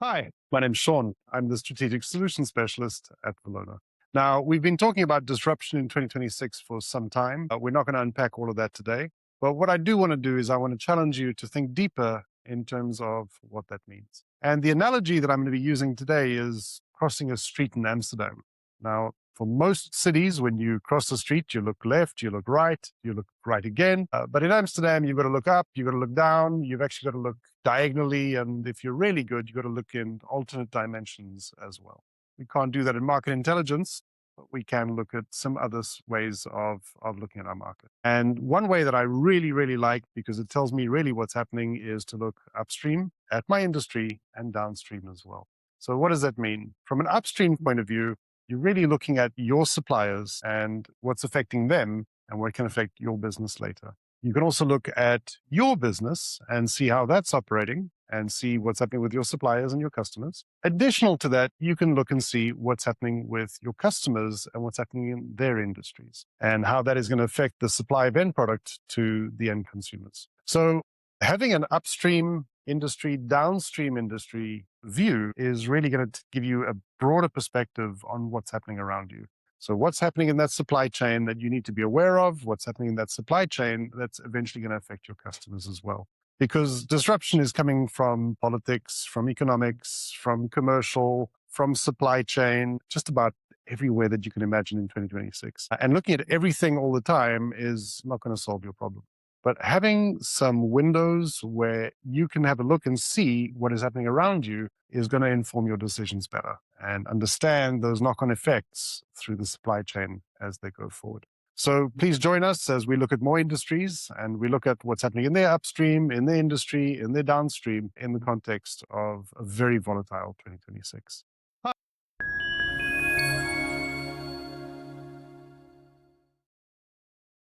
Hi, my name's Shaun. I'm the Strategic Solutions Specialist at Valona. Now, we've been talking about disruption in 2026 for some time. We're not going to unpack all of that today. But what I do want to do is I want to challenge you to think deeper in terms of what that means. And the analogy that I'm going to be using today is crossing a street in Amsterdam. Now, for most cities, when you cross the street, you look left, you look right again. But in Amsterdam, you've got to look up, you've got to look down, you've actually got to look diagonally. And if you're really good, you've got to look in alternate dimensions as well. We can't do that in market intelligence, but we can look at some other ways of looking at our market. And one way that I really, really like, because it tells me really what's happening, is to look upstream at my industry and downstream as well. So what does that mean? From an upstream point of view, you're really looking at your suppliers and what's affecting them and what can affect your business later. You can also look at your business and see how that's operating and see what's happening with your suppliers and your customers. Additional to that, you can look and see what's happening with your customers and what's happening in their industries and how that is going to affect the supply of end product to the end consumers. So having an upstream industry, downstream industry view is really going to give you a broader perspective on what's happening around you. So what's happening in that supply chain that you need to be aware of, what's happening in that supply chain that's eventually going to affect your customers as well. Because disruption is coming from politics, from economics, from commercial, from supply chain, just about everywhere that you can imagine in 2026. And looking at everything all the time is not going to solve your problem. But having some windows where you can have a look and see what is happening around you is going to inform your decisions better and understand those knock-on effects through the supply chain as they go forward. So please join us as we look at more industries and we look at what's happening in their upstream, in their industry, in their downstream, in the context of a very volatile 2026.